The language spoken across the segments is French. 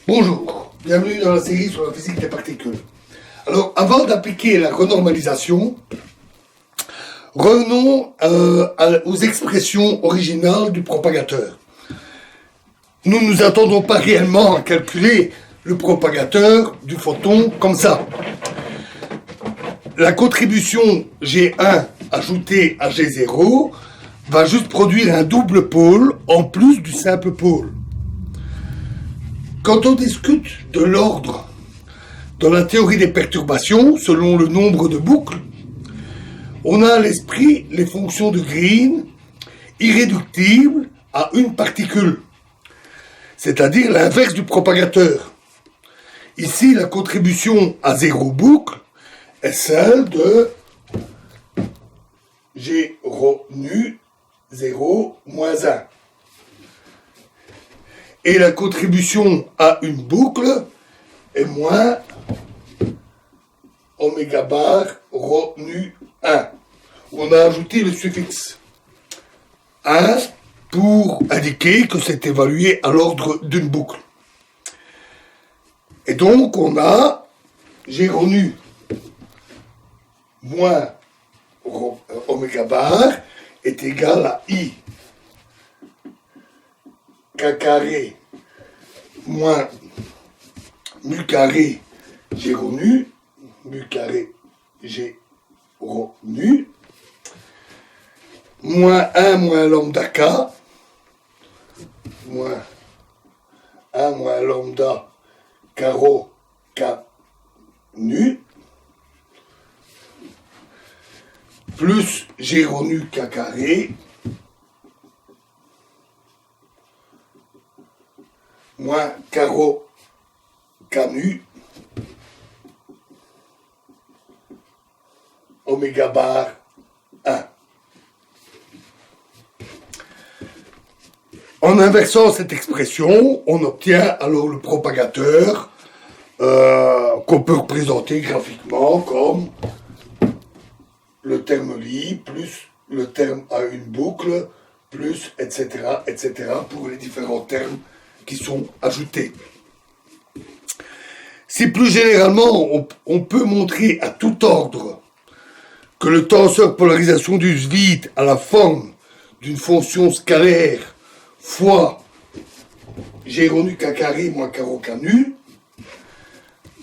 Bonjour, bienvenue dans la série sur la physique des particules. Alors, avant d'appliquer la renormalisation, revenons aux expressions originales du propagateur. Nous ne nous attendons pas réellement à calculer le propagateur du photon comme ça. La contribution G1 ajoutée à G0 va juste produire un double pôle en plus du simple pôle. Quand on discute de l'ordre dans la théorie des perturbations, selon le nombre de boucles, on a à l'esprit les fonctions de Green irréductibles à une particule, c'est-à-dire l'inverse du propagateur. Ici, la contribution à 0 boucle est celle de G rho nu 0 moins 1. Et la contribution à une boucle est moins oméga bar rho nu 1. On a ajouté le suffixe 1 pour indiquer que c'est évalué à l'ordre d'une boucle. Et donc on a G rho nu moins oméga bar est égal à I K carré moins mu carré G rho nu, mu carré G rho nu, moins 1 moins lambda K, moins 1 moins lambda carreau K nu, plus G rho nu K carré, moins carreau K nu, oméga bar 1. En inversant cette expression, on obtient alors le propagateur qu'on peut représenter graphiquement comme le terme Li plus le terme à une boucle plus etc. pour les différents termes qui sont ajoutés. Si plus généralement on peut montrer à tout ordre que le tenseur polarisation du vide a la forme d'une fonction scalaire fois G rho nu K carré moins carreau K nu,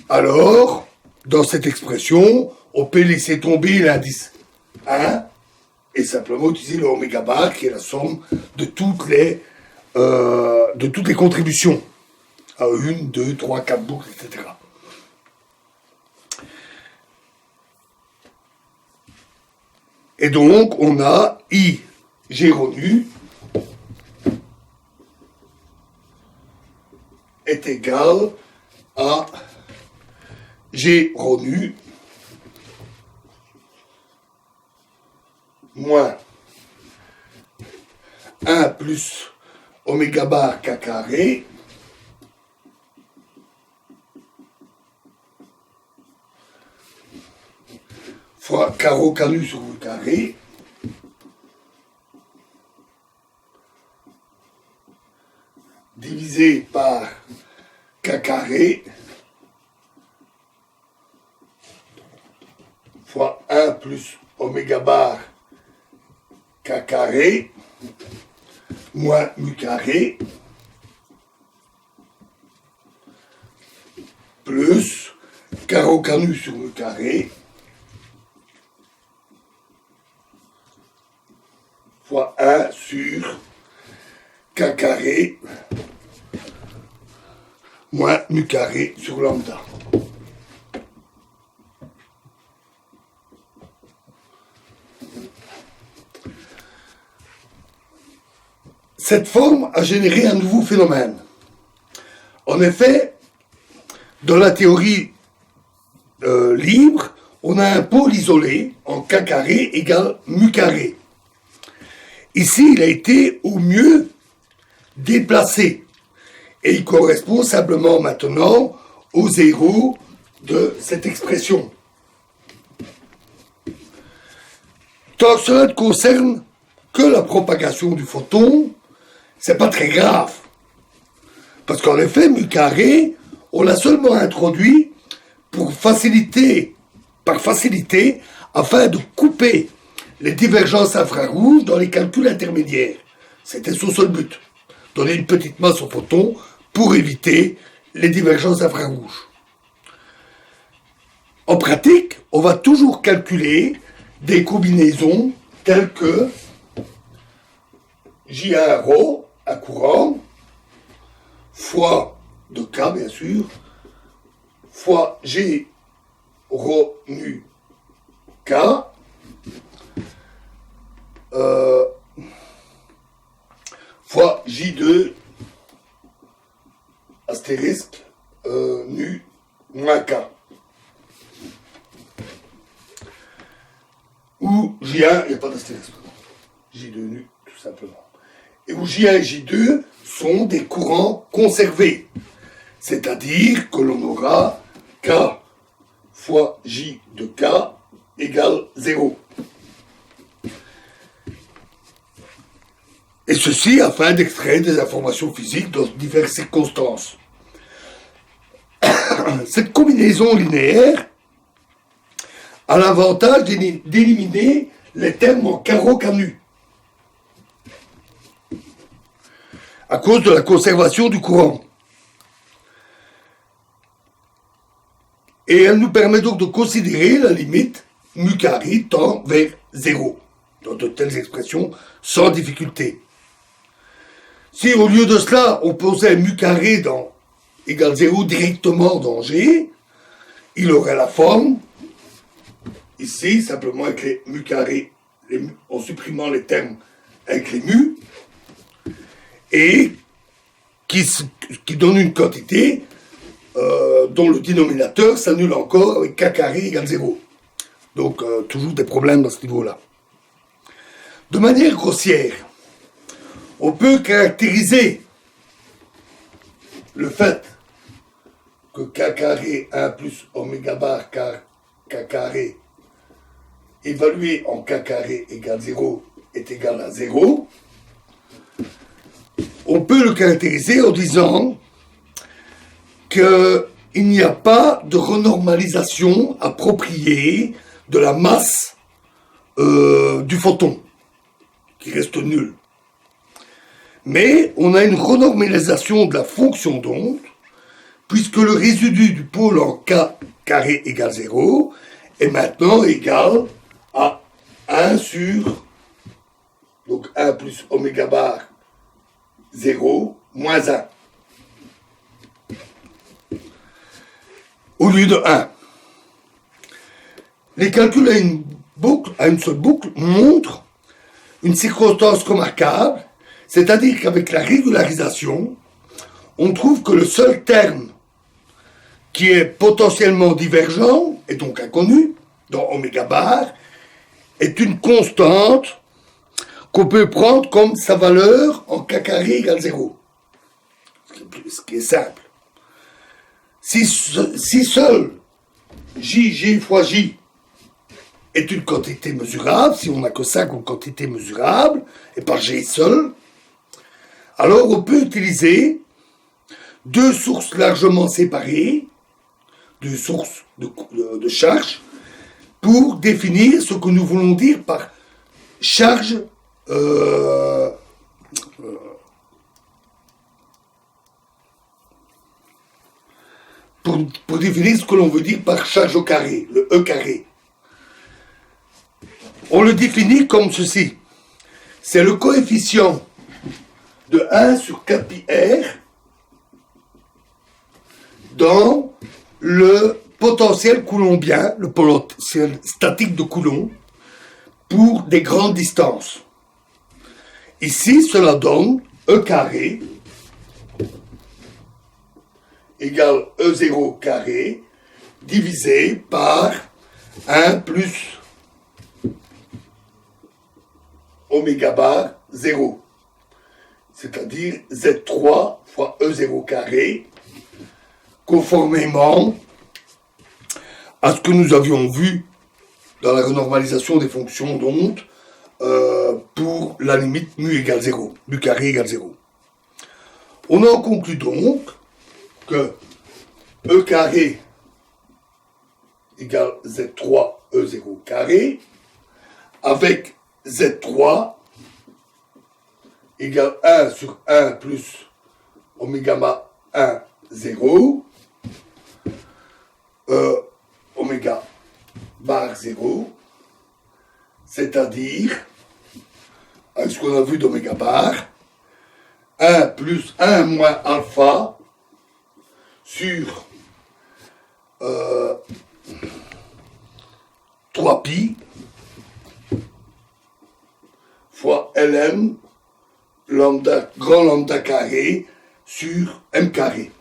alors dans cette expression on peut laisser tomber l'indice 1 et simplement utiliser le oméga bar qui est la somme de toutes les contributions à 1, 2, 3, 4 boucles, etc. Et donc, on a I G rho nu est égal à G rho nu moins 1 plus oméga bar K carré fois carreau K nu sur le carré divisé par K carré fois 1 plus oméga bar K carré moins mu carré plus carreau K nu sur le carré fois 1 sur K carré moins mu carré sur lambda. Cette forme a généré un nouveau phénomène. En effet, dans la théorie libre, on a un pôle isolé en K carré égale mu carré. Ici, il a été au mieux déplacé et il correspond simplement maintenant au zéro de cette expression. Tant que cela ne concerne que la propagation du photon, c'est pas très grave. Parce qu'en effet, mu carré, on l'a seulement introduit pour faciliter, par facilité, afin de couper les divergences infrarouges dans les calculs intermédiaires. C'était son seul but. Donner une petite masse au photon pour éviter les divergences infrarouges. En pratique, on va toujours calculer des combinaisons telles que J1 ρ à courant fois de K bien sûr fois G ρ nu K fois J2 astérisque nu moins K. Où J1, il n'y a pas d'astérisque, J2 nu, tout simplement. Et où J1 et J2 sont des courants conservés. C'est-à-dire que l'on aura K fois J de K égale 0. Et ceci afin d'extraire des informations physiques dans diverses circonstances. Cette combinaison linéaire a l'avantage d'éliminer les termes en carreau canu à cause de la conservation du courant. Et elle nous permet donc de considérer la limite mu carré tend vers 0 dans de telles expressions sans difficulté. Si au lieu de cela on posait mu carré égale 0 directement dans G, il aurait la forme ici, simplement avec les mu carrés, en supprimant les termes avec les mu, et qui donne une quantité dont le dénominateur s'annule encore avec k carré égale 0. Donc, toujours des problèmes dans ce niveau-là. De manière grossière, on peut caractériser le fait que k carré 1 plus oméga bar k carré évalué en k carré égale 0 est égal à 0, on peut le caractériser en disant qu'il n'y a pas de renormalisation appropriée de la masse du photon, qui reste nulle. Mais on a une renormalisation de la fonction d'onde, puisque le résidu du pôle en k carré égale 0 est maintenant égal à 1 sur, donc 1 plus oméga bar 0 moins 1. Au lieu de 1. Les calculs à une seule boucle montrent une circonstance remarquable, c'est-à-dire qu'avec la régularisation, on trouve que le seul terme qui est potentiellement divergent, et donc inconnu, dans oméga bar, est une constante qu'on peut prendre comme sa valeur en k carré égale 0. Ce qui est simple. Si seul J fois J est une quantité mesurable, si on n'a que ça comme quantité mesurable, et pas G seul, alors on peut utiliser deux sources largement séparées, deux sources de charge, pour définir ce que nous voulons dire par charge pour définir ce que l'on veut dire par charge au carré, le E carré. On le définit comme ceci. C'est le coefficient de 1 sur k pi r dans le potentiel coulombien, le potentiel statique de Coulomb, pour des grandes distances. Ici, cela donne E carré égale E0 carré divisé par 1 plus oméga bar 0, c'est-à-dire Z3 fois E0 carré, conformément à ce que nous avions vu dans la renormalisation des fonctions d'onde pour la limite mu égale 0, mu carré égale 0. On en conclut donc que E carré égale Z3 E0 carré, avec Z3 égale 1 sur 1 plus oméga gamma 1, 0, oméga bar 0, c'est-à-dire, avec ce qu'on a vu d'oméga bar, 1 plus 1 moins alpha sur 3pi fois ln lambda, grand lambda carré sur m carré.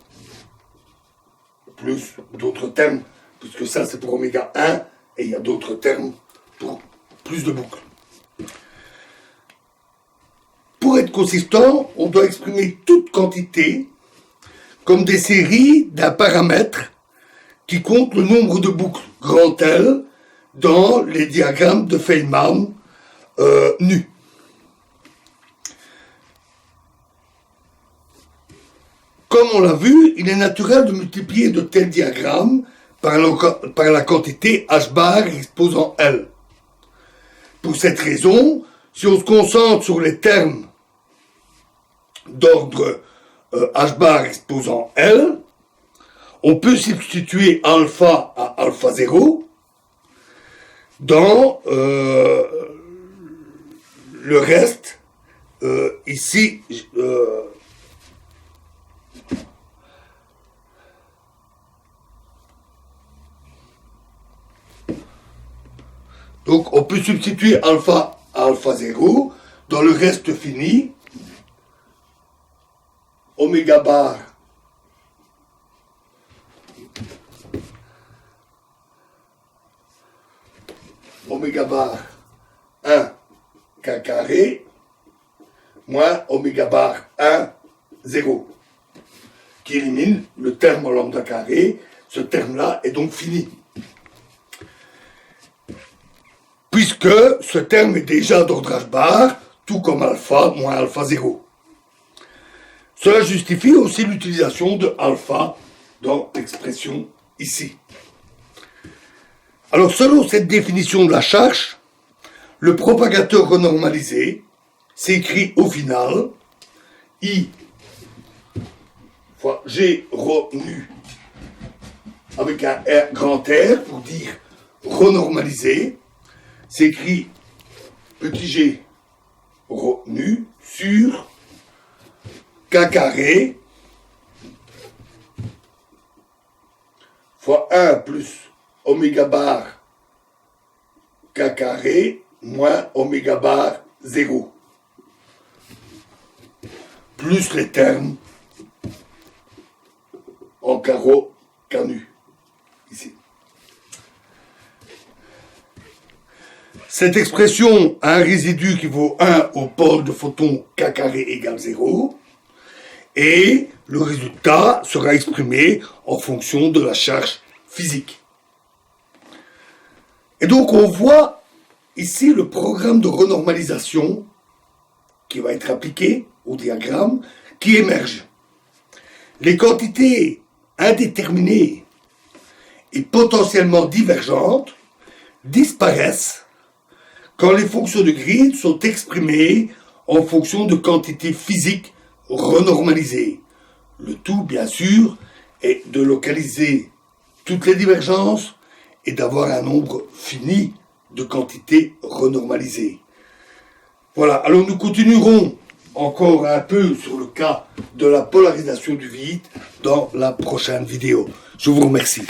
Plus d'autres termes, puisque ça c'est pour oméga 1, et il y a d'autres termes pour plus de boucles. Pour être consistant, on doit exprimer toute quantité comme des séries d'un paramètre qui compte le nombre de boucles grand L dans les diagrammes de Feynman nus. Comme on l'a vu, il est naturel de multiplier de tels diagrammes par la quantité h bar exposant L. Pour cette raison, si on se concentre sur les termes d'ordre h bar exposant L, on peut substituer alpha à alpha 0 dans le reste, ici, donc on peut substituer alpha à alpha 0 dans le reste fini, oméga bar oméga bar 1 k carré moins oméga bar 1 0 qui élimine le terme lambda carré. Ce terme-là est donc fini, puisque ce terme est déjà d'ordre h bar, tout comme alpha moins alpha 0. Cela justifie aussi l'utilisation de alpha dans l'expression ici. Alors, selon cette définition de la charge, le propagateur renormalisé s'écrit au final I fois G rho nu avec un R grand R pour dire renormalisé, s'écrit petit g rho nu sur k carré fois 1 plus oméga bar k carré moins oméga bar 0 plus les termes en carreau canu ici. Cette expression a un résidu qui vaut 1 au pôle de photon k carré égale 0 et le résultat sera exprimé en fonction de la charge physique. Et donc on voit ici le programme de renormalisation qui va être appliqué au diagramme qui émerge. Les quantités indéterminées et potentiellement divergentes disparaissent quand les fonctions de grid sont exprimées en fonction de quantités physiques renormalisées. Le tout, bien sûr, est de localiser toutes les divergences et d'avoir un nombre fini de quantités renormalisées. Voilà, alors nous continuerons encore un peu sur le cas de la polarisation du vide dans la prochaine vidéo. Je vous remercie.